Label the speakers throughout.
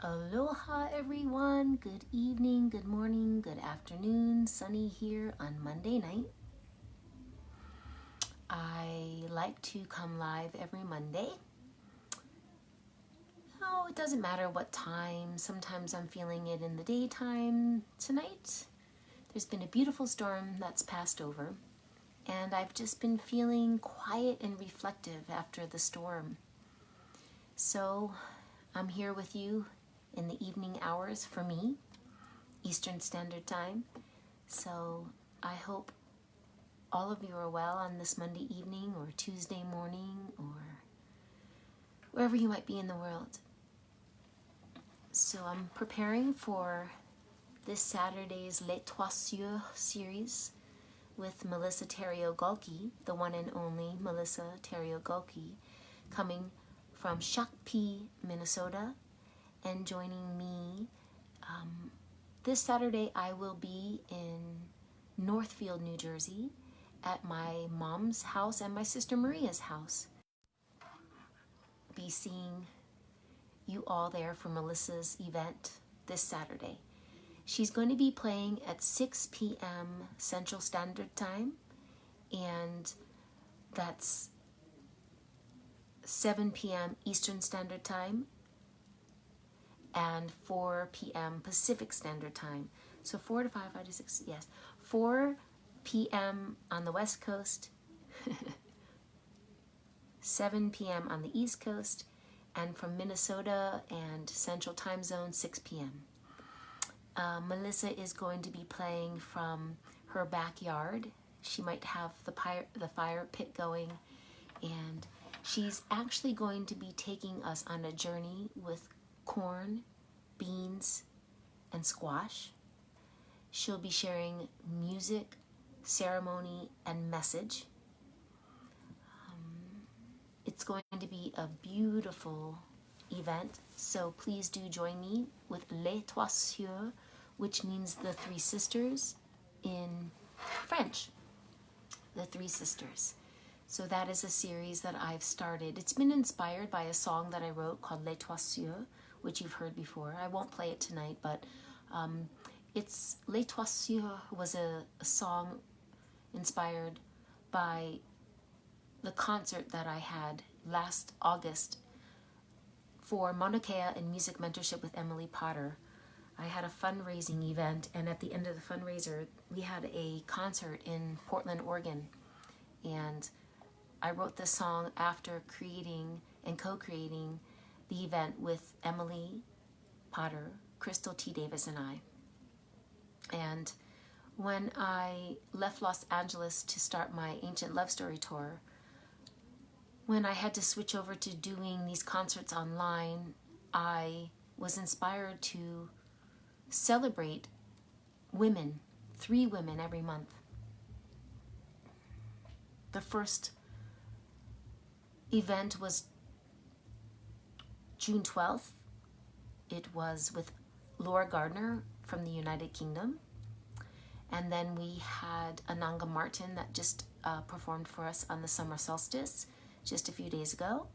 Speaker 1: Aloha everyone, good evening, good morning, good afternoon. Sunny here on Monday night. I like to come live every Monday. Oh, it doesn't matter what time. Sometimes I'm feeling it in the daytime. Tonight, there's been a beautiful storm that's passed over, and I've just been feeling quiet and reflective after the storm. So I'm here with you in the evening hours for me, Eastern Standard Time. So I hope all of you are well on this Monday evening or Tuesday morning or wherever you might be in the world. So I'm preparing for this Saturday's Les Trois Cieux series with Melissa Terrio-Gulke, the one and only Melissa Terrio-Gulke, coming from Shakopee, Minnesota, and joining me this Saturday. I will be in Northfield, New Jersey at my mom's house and my sister Maria's house. Be seeing you all there for Melissa's event this Saturday. She's going to be playing at 6 p.m. Central Standard Time, and that's 7 p.m. Eastern Standard Time and 4 p.m. Pacific Standard Time. So 4 to 5, 5 to 6, yes. 4 p.m. on the West Coast, 7 p.m. on the East Coast, and from Minnesota and Central Time Zone, 6 p.m. Melissa is going to be playing from her backyard. She might have the fire pit going, and she's actually going to be taking us on a journey with corn, beans, and squash. She'll be sharing music, ceremony, and message. It's going to be a beautiful event, so please do join me with Les Trois Cieux, which means the three sisters in French. The three sisters. So that is a series that I've started. It's been inspired by a song that I wrote called Les Trois Cieux, which you've heard before. I won't play it tonight, but it's Les Trois Cieux was a song inspired by the concert that I had last August for Mauna Kea and Music Mentorship with Emily Potter. I had a fundraising event, and at the end of the fundraiser, we had a concert in Portland, Oregon. And I wrote this song after creating and co-creating the event with Emily Potter, Crystal T. Davis, and I. And when I left Los Angeles to start my Ancient Love Story tour, when I had to switch over to doing these concerts online, I was inspired to celebrate women, 3 women every month. The first event was June 12th. It was with Laura Gardner from the United Kingdom. And then we had Ananga Martin that just performed for us on the summer solstice just a few days ago.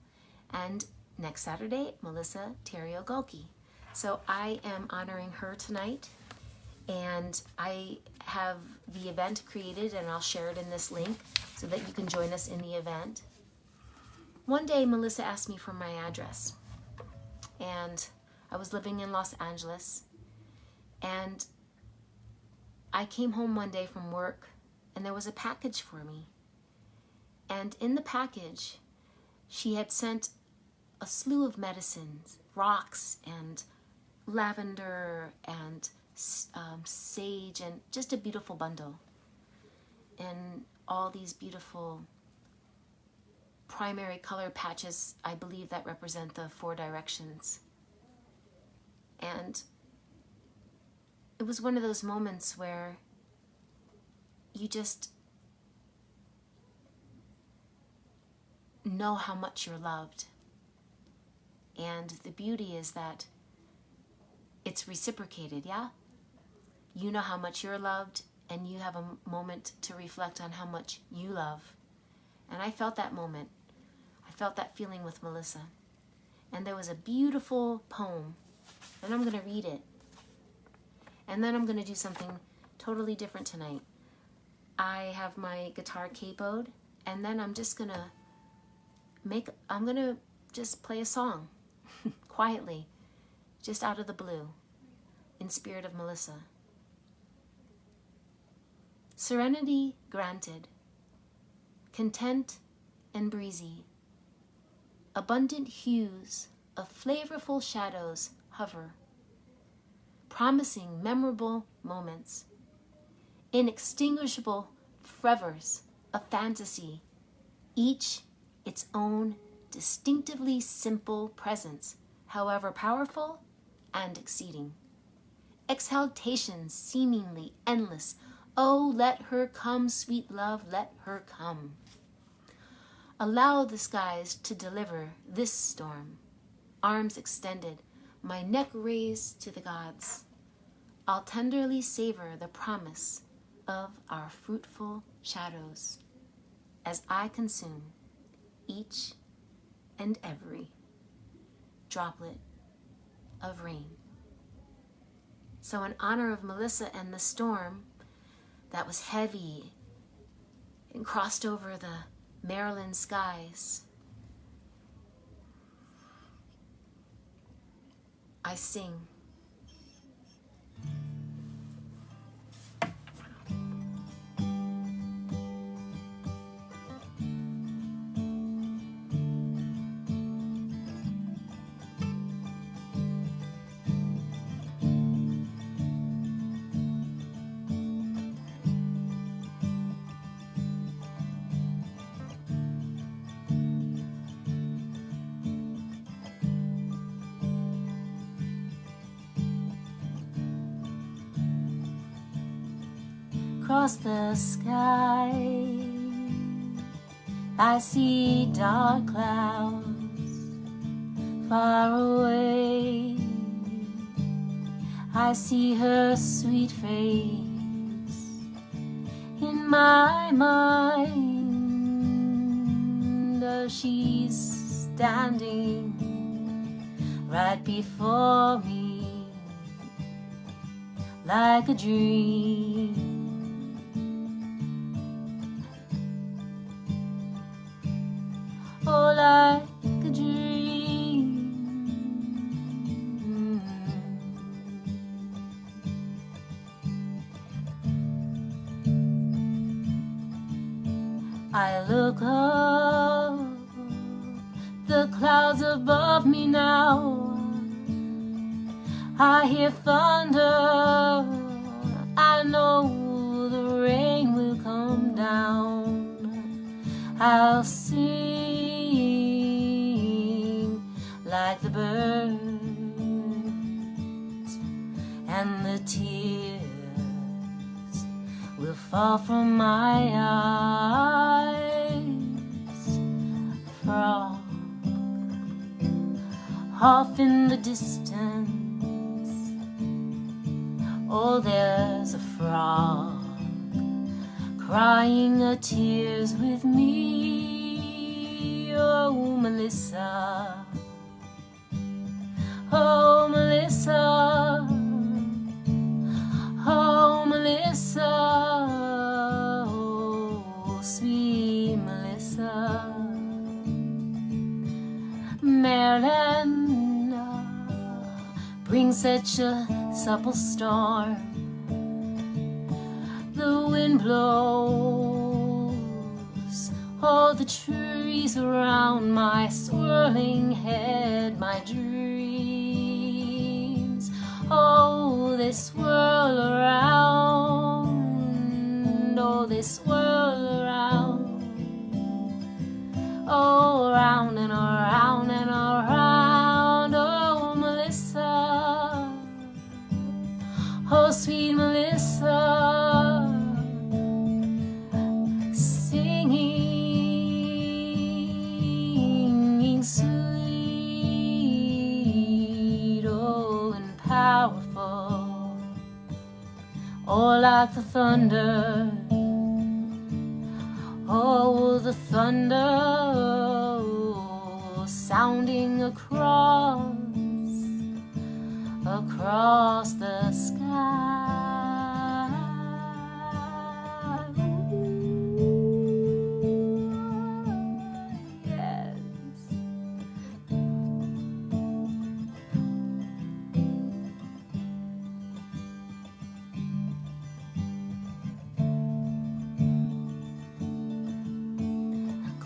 Speaker 1: And next Saturday, Melissa Terrio-Gulke. So I am honoring her tonight. And I have the event created, and I'll share it in this link so that you can join us in the event. One day, Melissa asked me for my address, and I was living in Los Angeles, and I came home one day from work, and there was a package for me. And in the package, she had sent a slew of medicines, rocks and lavender and sage, and just a beautiful bundle. And all these beautiful primary color patches, I believe, that represent the 4 directions. And it was one of those moments where you just know how much you're loved. And the beauty is that it's reciprocated, yeah? You know how much you're loved, and you have a moment to reflect on how much you love. And I felt that moment. I felt that feeling with Melissa. And there was a beautiful poem and I'm going to read it. And then I'm going to do something totally different tonight. I have my guitar capoed, and then I'm just going to just play a song quietly, just out of the blue, in spirit of Melissa. Serenity granted, content and breezy, abundant hues of flavorful shadows hover, promising memorable moments, inextinguishable fervors of fantasy, each its own distinctively simple presence, however powerful and exceeding. Exhaltations seemingly endless. Oh, let her come, sweet love, let her come. Allow the skies to deliver this storm. Arms extended, my neck raised to the gods. I'll tenderly savor the promise of our fruitful shadows as I consume each and every droplet of rain. So in honor of Melissa and the storm that was heavy and crossed over the Maryland skies, I sing. Across the sky, I see dark clouds far away. I see her sweet face in my mind as she's standing right before me like a dream. Oh, like a dream. I look up, the clouds above me now. I hear thunder, I know the rain will come down. I'll sing like the birds, and the tears will fall from my eyes. Frog off in the distance, oh, there's a frog crying her tears with me. Oh, Melissa, oh, Melissa, oh, Melissa, oh, sweet Melissa. Maryland brings such a supple storm. The wind blows all the trees around my swirling head. My dreams, oh, they swirl around. Oh, they swirl around. Oh, around and around and around. Oh, Melissa, oh, sweet Melissa, singing sweet, oh, and powerful, oh, like the thunder, oh, the thunder sounding across across the sky. Yes.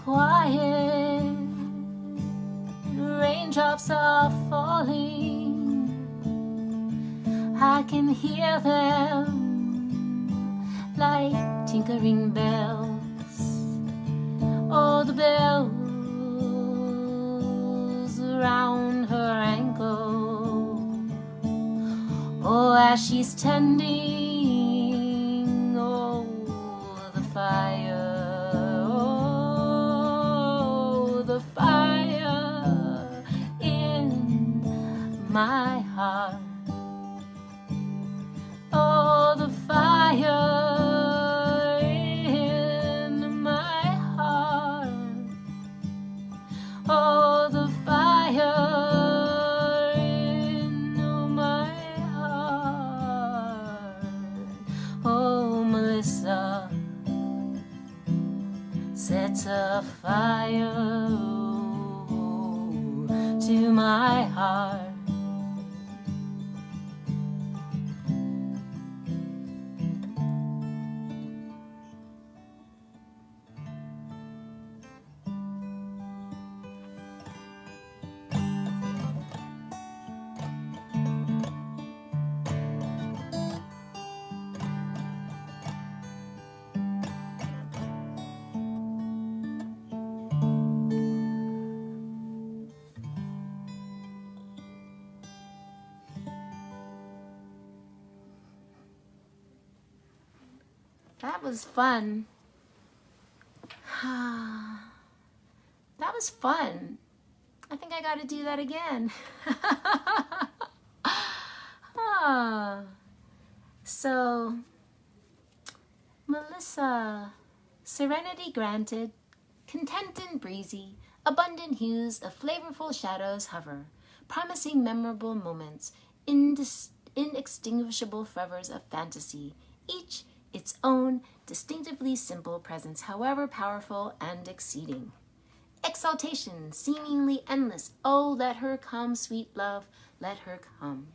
Speaker 1: Quiet, raindrops are falling. I can hear them like tinkering bells. Oh, the bells around her ankle. Oh, as she's tending, oh, the fire. Oh, the fire in my heart. Oh, the fire in my heart. Oh, the fire in my heart. Oh, Melissa sets a fire to my heart. That was fun. That was fun. I think I got to do that again. So, Melissa, serenity granted, content and breezy, abundant hues of flavorful shadows hover, promising memorable moments, inextinguishable fervors of fantasy, each its own distinctively simple presence, however powerful and exceeding. Exaltation, seemingly endless, oh, let her come, sweet love, let her come.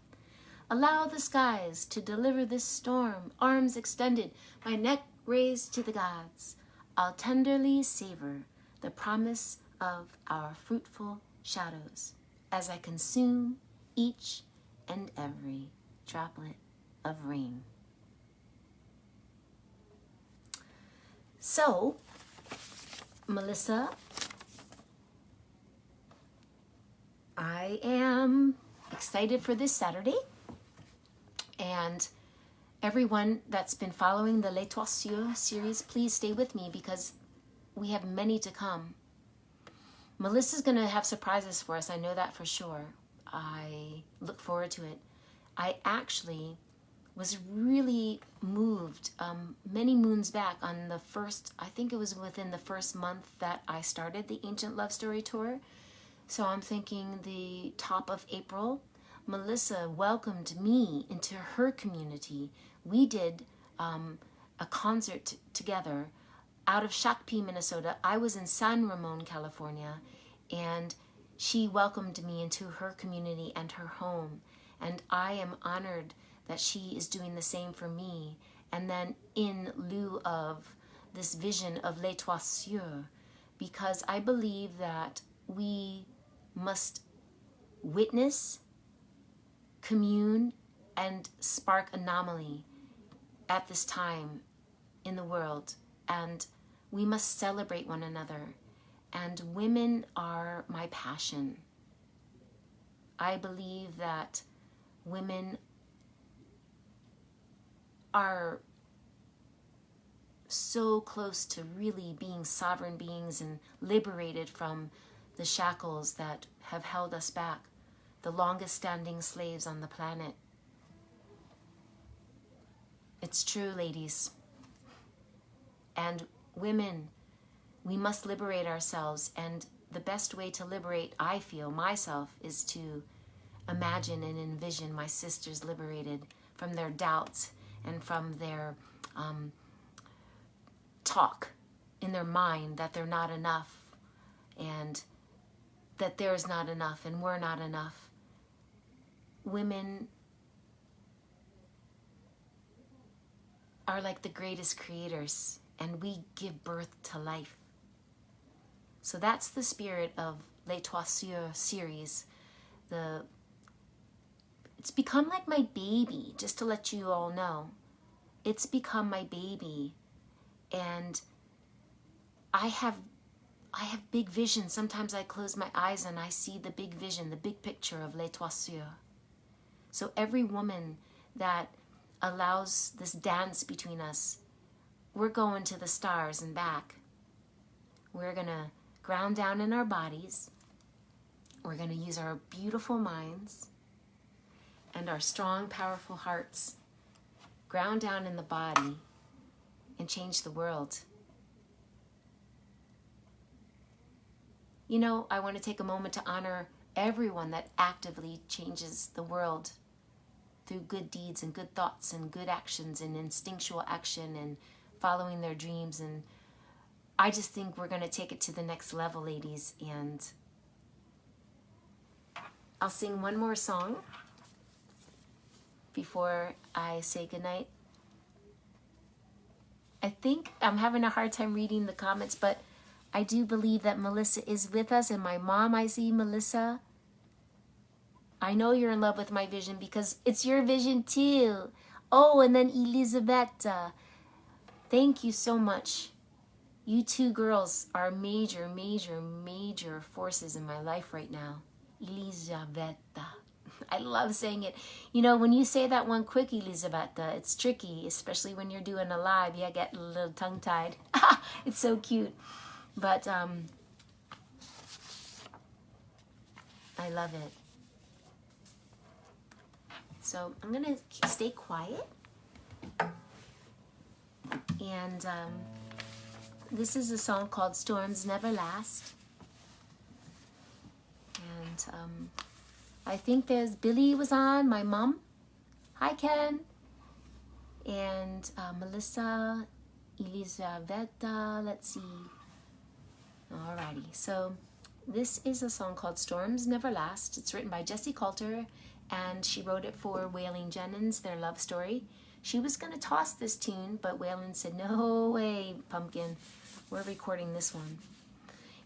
Speaker 1: Allow the skies to deliver this storm, arms extended, my neck raised to the gods. I'll tenderly savor the promise of our fruitful shadows as I consume each and every droplet of rain. So, Melissa, I am excited for this Saturday, and everyone that's been following the Les Trois Cieux series, please stay with me because we have many to come. Melissa's going to have surprises for us, I know that for sure. I look forward to it. I actually was really moved many moons back on the first, I think it was within the first month that I started the Ancient Love Story Tour. So I'm thinking the top of April, Melissa welcomed me into her community. We did a concert together out of Shakopee, Minnesota. I was in San Ramon, California, and she welcomed me into her community and her home. And I am honored that she is doing the same for me. And then in lieu of this vision of Les Trois Cieux, because I believe that we must witness, commune, and spark anomaly at this time in the world. And we must celebrate one another. And women are my passion. I believe that women are so close to really being sovereign beings and liberated from the shackles that have held us back, the longest standing slaves on the planet. It's true, ladies. And women, we must liberate ourselves, and the best way to liberate, I feel, myself, is to imagine and envision my sisters liberated from their doubts and from their talk in their mind that they're not enough and that there's not enough and we're not enough. Women are like the greatest creators, and we give birth to life. So that's the spirit of Les Toisures series. It's become like my baby, just to let you all know. It's become my baby, and I have big visions. Sometimes I close my eyes and I see the big vision, the big picture of Les Toisures. So every woman that allows this dance between us, we're going to the stars and back. We're going to ground down in our bodies. We're going to use our beautiful minds and our strong, powerful hearts, ground down in the body and change the world. You know, I want to take a moment to honor everyone that actively changes the world through good deeds and good thoughts and good actions and instinctual action and following their dreams. And I just think we're going to take it to the next level, ladies. And I'll sing one more song before I say goodnight. I think I'm having a hard time reading the comments, but I do believe that Melissa is with us, and my mom, I see Melissa. I know you're in love with my vision because it's your vision too. Oh, and then Elisabetta. Thank you so much. You two girls are major, major, major forces in my life right now. Elisabetta. I love saying it. You know, when you say that one quick, Elisabetta, it's tricky, especially when you're doing a live. You get a little tongue-tied. It's so cute. But I love it. So I'm going to stay quiet. And this is a song called Storms Never Last. And I think there's Billy was on, my mom. Hi, Ken. And Melissa, Elisabetta, let's see. Alrighty, so this is a song called Storms Never Last. It's written by Jessie Coulter, and she wrote it for Waylon Jennings, their love story. She was going to toss this tune, but Waylon said, no way, Pumpkin, we're recording this one.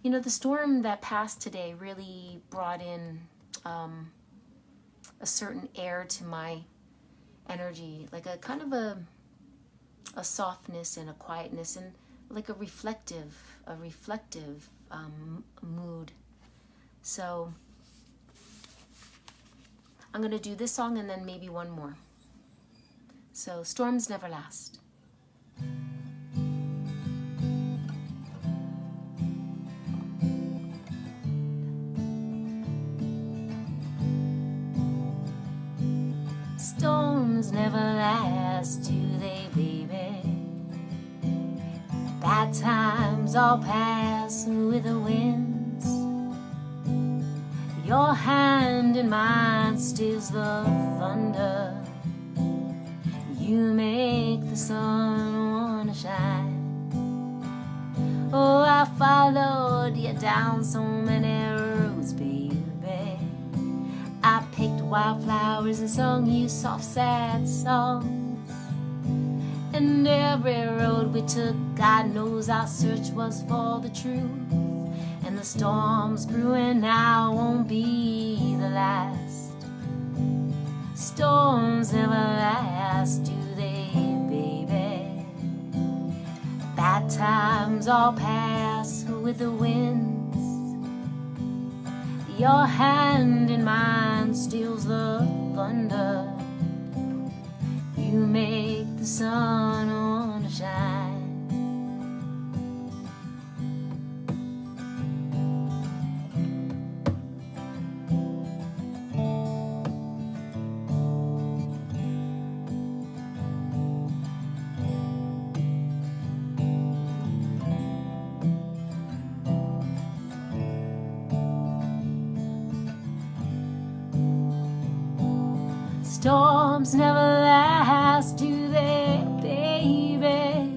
Speaker 1: You know, the storm that passed today really brought in a certain air to my energy, like a kind of a softness and a quietness and like a reflective mood. So I'm going to do this song and then maybe one more. So, Storms Never Last. Storms never last, do they, baby? Bad times all pass with the winds. Your hand in mine stills the thunder. You make the sun wanna shine. Oh, I followed you down so many roads, baby. I picked wildflowers and sung you soft, sad songs. And every road we took, God knows our search was for the truth. And the storms brewing now won't be the last. Storms never last, do they, baby? Bad times all pass with the winds. Your hand in mine steals the thunder. You make the sun wanna shine. Storms never last, do they, baby?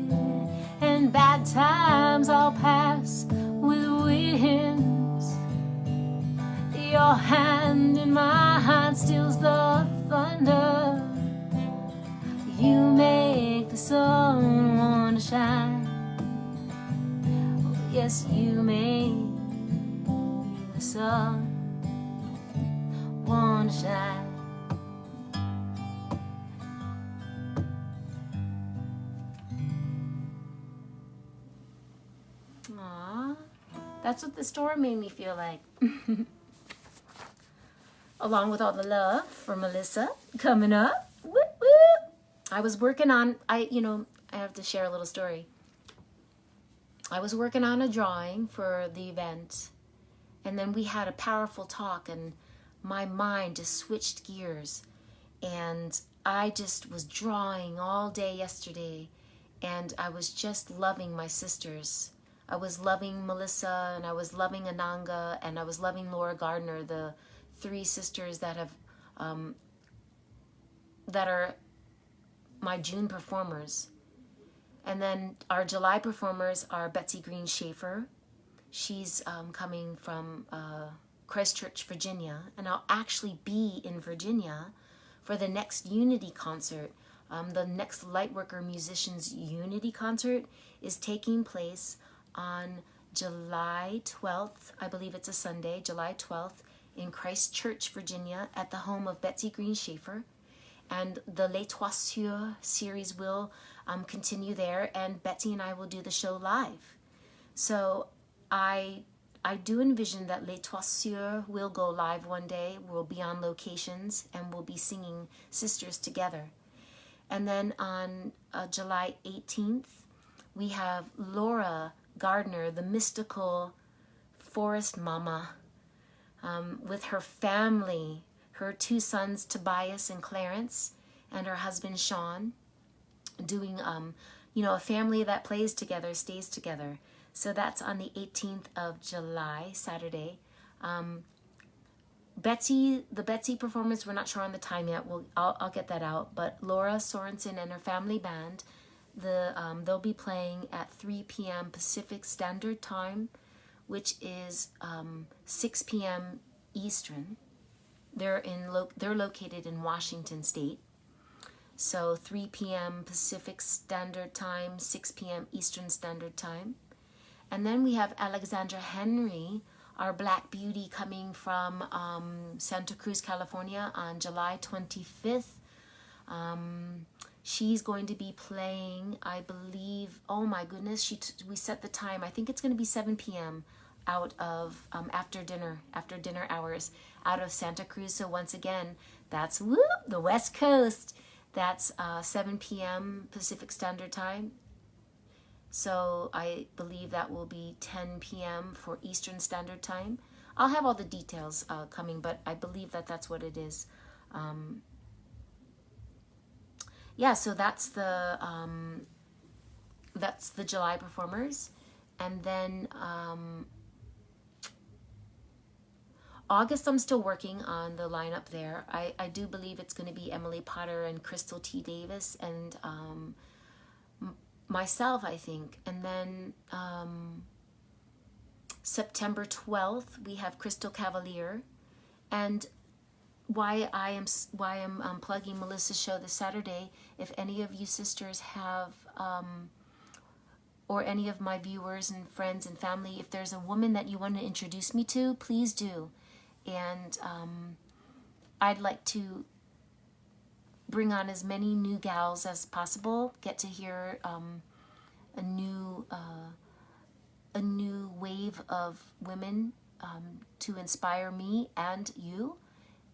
Speaker 1: And bad times all pass with winds. Your hand in my hand stills the thunder. You make the sun wanna shine. Oh, yes, you make the sun wanna shine. Aww, that's what the storm made me feel like. Along with all the love for Melissa coming up. Whoop, whoop. I was working on, I have to share a little story. I was working on a drawing for the event, and then we had a powerful talk, and my mind just switched gears, and I just was drawing all day yesterday, and I was just loving my sisters. I was loving Melissa, and I was loving Ananga, and I was loving Laura Gardner, the 3 sisters that have that are my June performers. And then our July performers are Betsy Green Schaefer. She's coming from Christchurch, Virginia, and I'll actually be in Virginia for the next Unity concert. The next Lightworker Musicians Unity concert is taking place on July 12th. I believe it's a Sunday, July 12th, in Christchurch, Virginia, at the home of Betsy Green Schaefer. And the Les Trois Sûrs series will continue there, and Betsy and I will do the show live. So I do envision that Les Trois Sûrs will go live one day. We'll be on locations, and we'll be singing Sisters together. And then on July 18th, we have Laura Gardner, the mystical forest mama, with her family, her 2 sons, Tobias and Clarence, and her husband, Sean, doing, a family that plays together, stays together. So that's on the 18th of July, Saturday. The Betsy performance, we're not sure on the time yet. I'll get that out. But Laura Sorensen and her family band, they'll be playing at 3 p.m. Pacific Standard Time, which is 6 p.m. Eastern. They're located in Washington State. So 3 p.m. Pacific Standard Time, 6 p.m. Eastern Standard Time. And then we have Alexandra Henry, our Black Beauty, coming from Santa Cruz, California on July 25th. She's going to be playing, I believe, oh my goodness, we set the time. I think it's going to be 7 p.m. out of, after dinner hours, out of Santa Cruz. So once again, that's the West Coast. That's 7 p.m. Pacific Standard Time. So I believe that will be 10 p.m. for Eastern Standard Time. I'll have all the details coming, but I believe that that's what it is. Yeah, so that's the July performers. And then August, I'm still working on the lineup there. I do believe it's going to be Emily Potter and Crystal T. Davis and myself, I think. And then September 12th, we have Crystal Cavalier. And why I'm plugging Melissa's show this Saturday, if any of you sisters have, or any of my viewers and friends and family, if there's a woman that you want to introduce me to, please do. And I'd like to bring on as many new gals as possible, get to hear a new wave of women to inspire me and you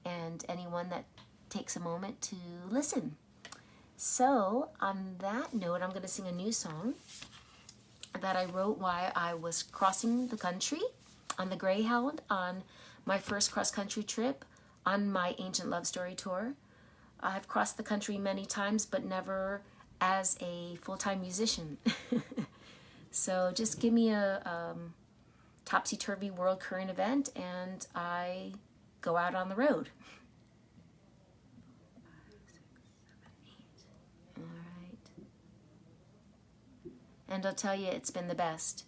Speaker 1: and anyone that takes a moment to listen. So on that note, I'm going to sing a new song that I wrote while I was crossing the country on the Greyhound on my first cross-country trip on my Ancient Love Story tour. I've crossed the country many times, but never as a full-time musician. So just give me a topsy-turvy world current event and I go out on the road. And I'll tell you, it's been the best.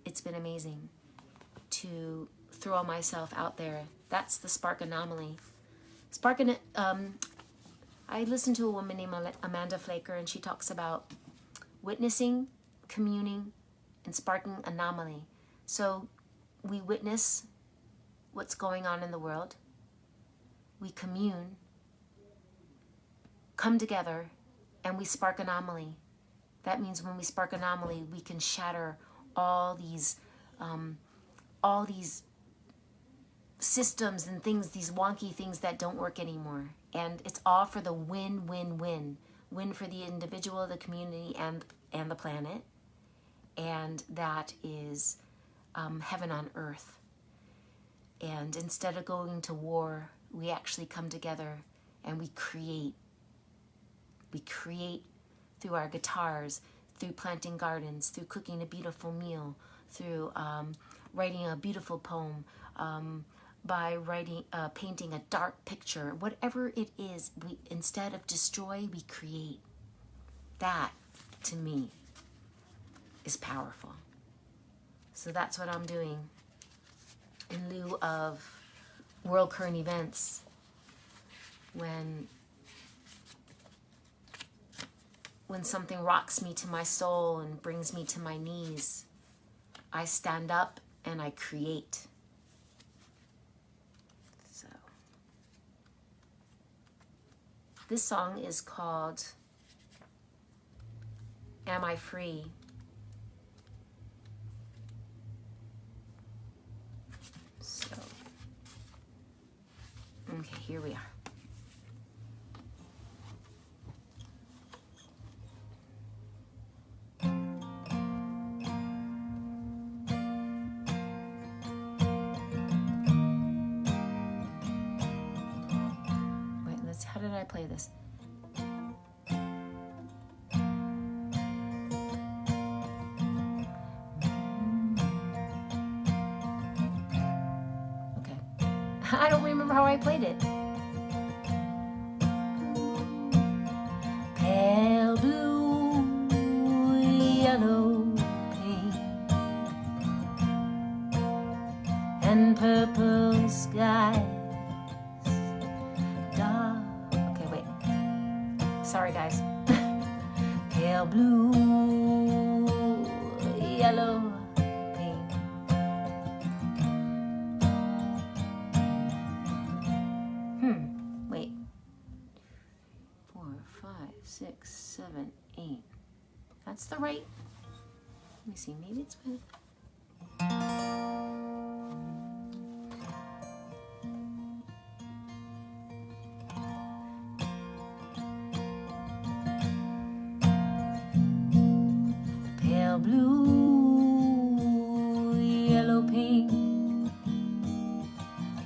Speaker 1: It's been amazing to throw myself out there. That's the spark anomaly. I listened to a woman named Amanda Flaker, and she talks about witnessing, communing, and sparking anomaly. So we witness what's going on in the world. We commune, come together, and we spark anomaly. That means when we spark anomaly, we can shatter all these systems and things, these wonky things that don't work anymore. And it's all for the win, win, win. Win for the individual, the community, and the planet. And that is heaven on earth. And instead of going to war, we actually come together and we create. We create through our guitars, through planting gardens, through cooking a beautiful meal, through writing a beautiful poem, by painting a dark picture. Whatever it is, we, instead of destroy, we create. That, to me, is powerful. So that's what I'm doing in lieu of world current events. When something rocks me to my soul and brings me to my knees, I stand up and I create. So this song is called Am I Free? So, okay, here we are. How did I play this? Okay. I don't remember how I played it. Pale blue, yellow, pink, and purple sky. Sorry, guys. Pale blue, yellow, pink. Wait. 4, 5, 6, 7, 8. That's the right. Let me see. Maybe it's with. Blue, yellow, pink,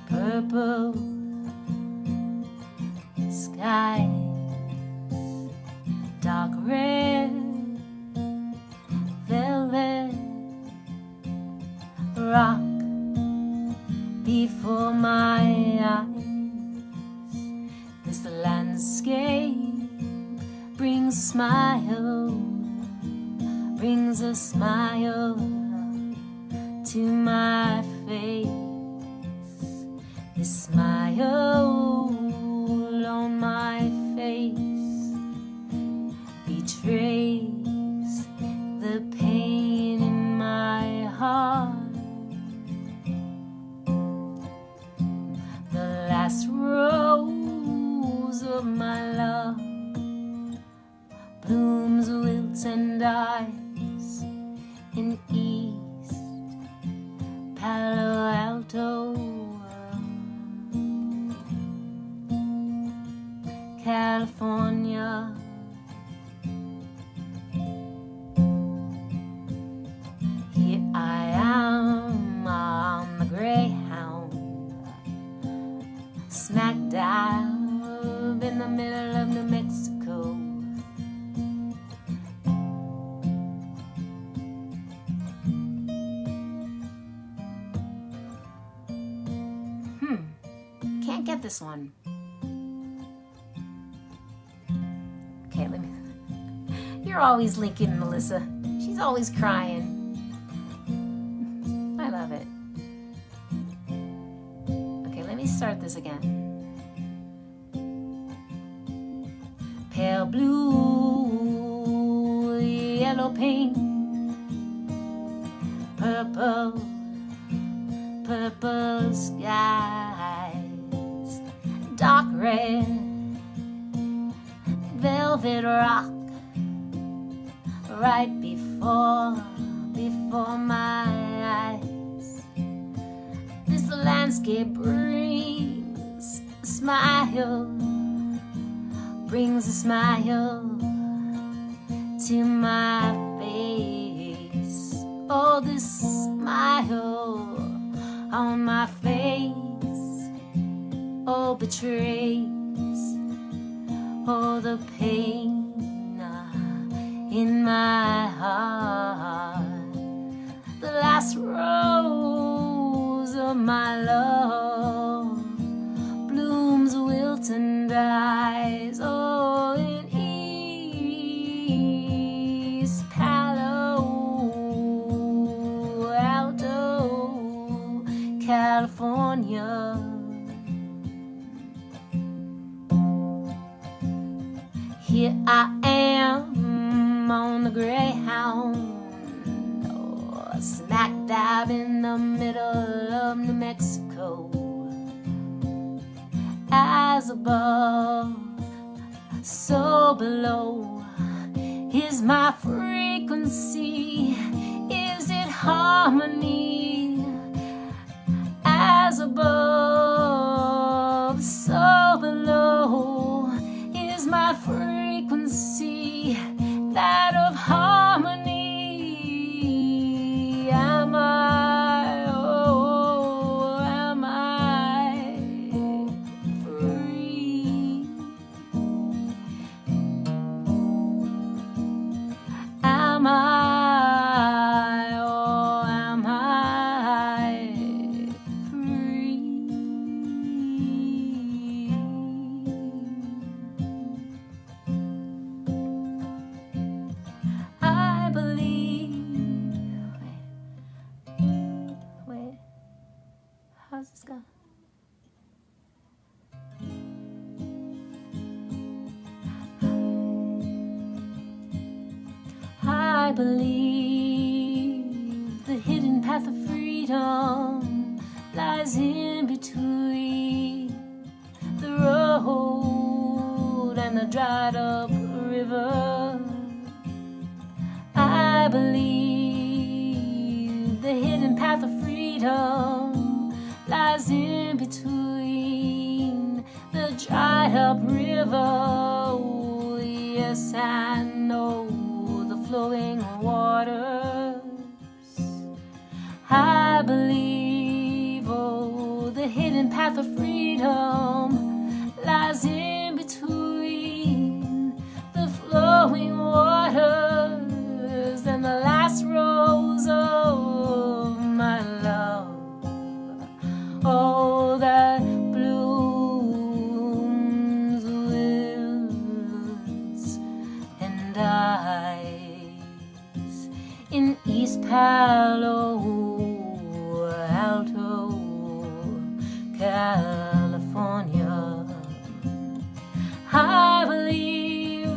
Speaker 1: purple skies, dark red, velvet, rock before my eyes. This landscape brings a smile. Brings a smile to my face. This smile on my face betrays the pain in my heart. The last rose of my love blooms, wilts, and dies in East Palo Alto, California. Here I am on the Greyhound, smack dab in the middle of New Mexico. Can't get this one. Okay, let me. You're They're always linking Melissa. She's always crying. I love it. Okay, let me start this again. Pale blue, yellow pink, purple, purple skies, dark red, velvet rock, right before my eyes. This landscape brings a smile, brings a smile to my face. Oh, this smile on my face, oh, betrays, oh, the pain in my heart. The last rose of my love blooms, wilt and dies. Oh, in East Palo Alto, California. Here I am on the Greyhound, oh, smack dab in the middle of New Mexico. As above, so below is my frequency. Is it harmony? As above, so below is my frequency, that of harmony. Am I, oh, am I free? Am I, oh, am I free? I believe. Wait. How's this go? I believe the hidden path of freedom lies in between the road and the dried up river. I believe the hidden path of freedom lies in between the dried up river. Oh, yes, I know the flowing waters. I believe, oh, the hidden path of freedom lies in between the flowing waters and the last rose of my love. Oh, that blooms, wilts, and dies in East Palo Alto, California. I believe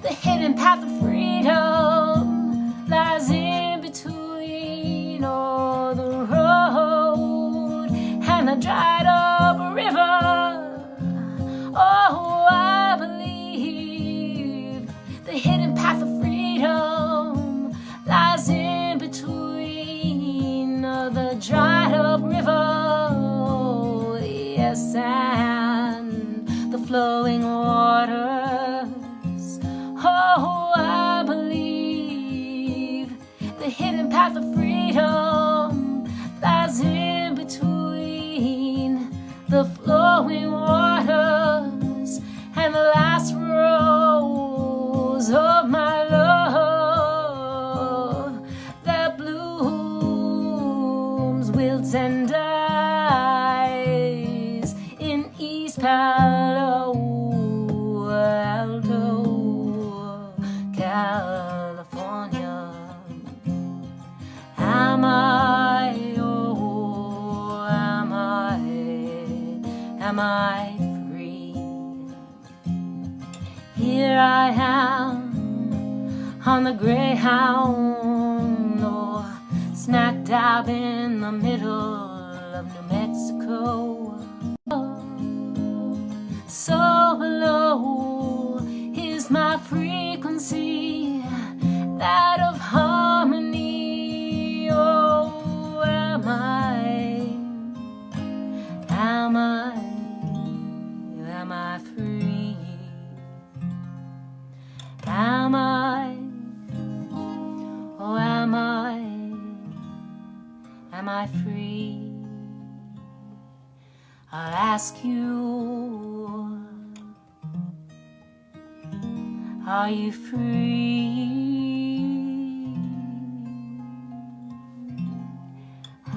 Speaker 1: the hidden path of freedom lies in between, oh, the road and the dried up river. Oh, I believe the hidden path of freedom lies in between the dried up river. Oh, yes, and the flowing waters. Oh, I believe the hidden path of freedom lies in between the flowing waters and the last rose of my love that blooms, wilts, and dies in East Palo Alto, California. am I free? Here I am on the Greyhound, or smack dab in the middle of New Mexico. So low is my frequency, that of harmony. Oh, am I free? Am I, oh am I free? I'll ask you, are you free?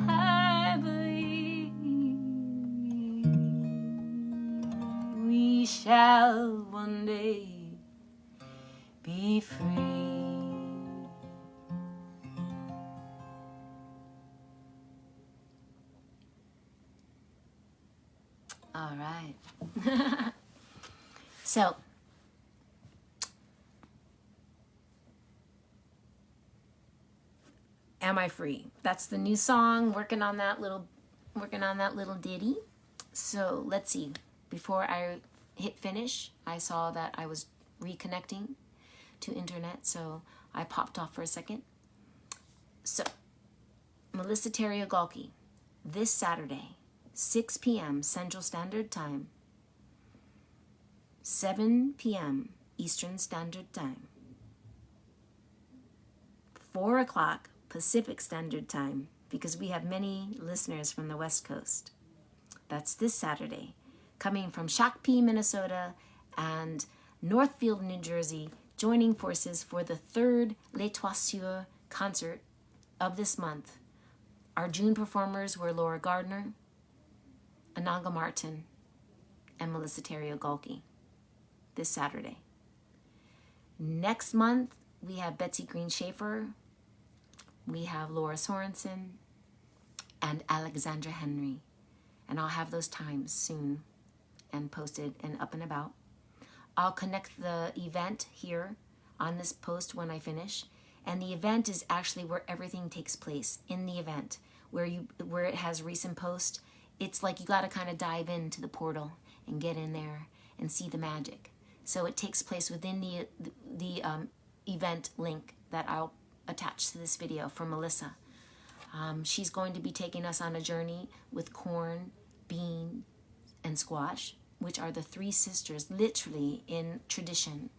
Speaker 1: I believe we shall one day be free. All right. So, am I free? That's the new song. Working on that little ditty. So let's see. Before I hit finish, I saw that I was reconnecting to internet, so I popped off for a second. So, Melissa Terriogalki, this Saturday, 6 p.m. Central Standard Time, 7 p.m. Eastern Standard Time, 4 o'clock Pacific Standard Time, because we have many listeners from the West Coast. That's this Saturday, coming from Shakopee, Minnesota, and Northfield, New Jersey, joining forces for the third Les Trois Sûrs concert of this month. Our June performers were Laura Gardner, Ananga Martin, and Melissa Terriogalki this Saturday. Next month, we have Betsy Green Schaefer, we have Laura Sorensen, and Alexandra Henry. And I'll have those times soon and posted and up and about. I'll connect the event here on this post when I finish. And the event is actually where everything takes place, in the event, where it has recent post. It's like you got to kind of dive into the portal and get in there and see the magic. So it takes place within the event link that I'll attach to this video for Melissa. She's going to be taking us on a journey with corn, bean, and squash, which are the three sisters, literally in tradition,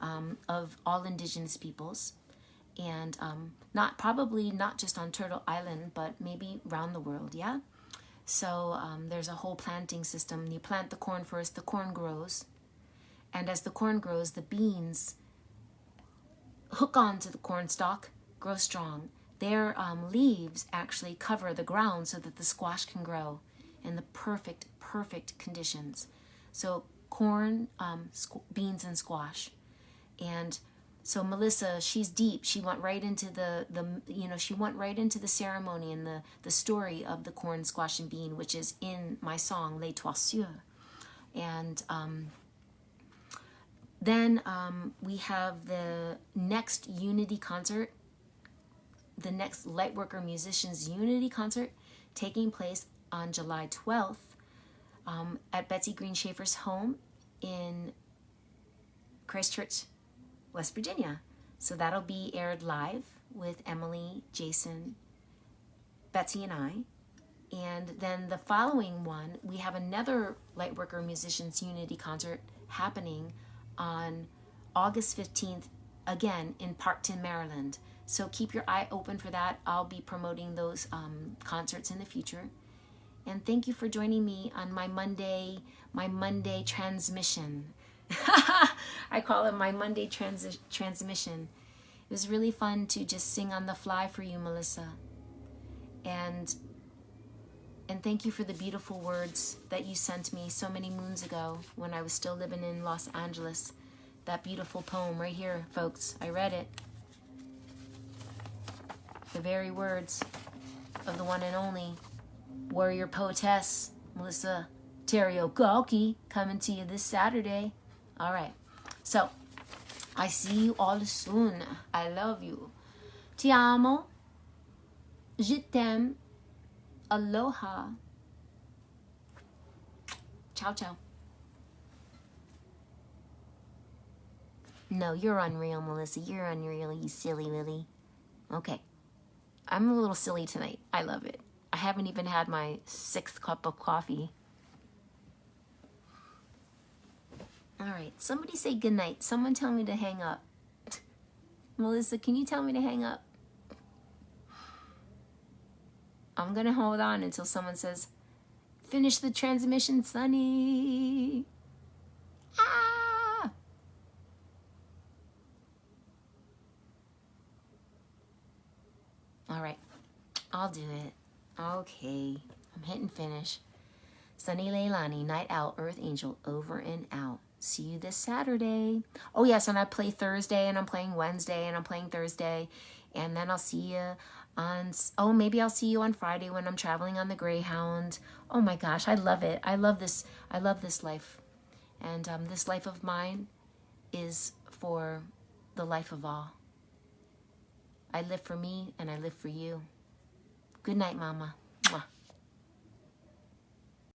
Speaker 1: of all indigenous peoples. And probably not just on Turtle Island, but maybe around the world, yeah? So there's a whole planting system. You plant the corn first, the corn grows. And as the corn grows, the beans hook onto the corn stalk, grow strong. Their leaves actually cover the ground so that the squash can grow in the perfect conditions. So corn, beans, and squash. And so Melissa, she's deep. She went right into she went right into the ceremony and the story of the corn, squash, and bean, which is in my song Les Trois Sûrs. And then we have the next Unity concert, the next Lightworker Musicians Unity concert, taking place on July 12th at Betsy Green Schaefer's home in Christchurch, West Virginia. So that'll be aired live with Emily, Jason, Betsy, and I. And then the following one, we have another Lightworker Musicians Unity concert happening on August 15th, again in Parkton, Maryland. So keep your eye open for that. I'll be promoting those concerts in the future. And thank you for joining me on my Monday transmission. I call it my Monday transmission. It was really fun to just sing on the fly for you, Melissa. And thank you for the beautiful words that you sent me so many moons ago when I was still living in Los Angeles. That beautiful poem right here, folks. I read it. The very words of the one and only warrior poetess, Melissa Karaoke coming to you this Saturday. All right. So, I see you all soon. I love you. Ti amo. Je t'aime. Aloha. Ciao, ciao. No, you're unreal, Melissa. You're unreal, you silly Lily. Okay. I'm a little silly tonight. I love it. I haven't even had my 6th cup of coffee. All right. Somebody say goodnight. Someone tell me to hang up. Melissa, can you tell me to hang up? I'm going to hold on until someone says, finish the transmission, Sunny. Ah! All right. I'll do it. Okay. I'm hitting finish. Sunny Leilani, Night Owl, Earth Angel, over and out. See you this Saturday. Oh, yes, and I play Thursday, and I'm playing Wednesday, and I'm playing Thursday. And then I'll see you on, oh, maybe I'll see you on Friday when I'm traveling on the Greyhound. Oh, my gosh, I love it. I love this life. And this life of mine is for the life of all. I live for me, and I live for you. Good night, Mama.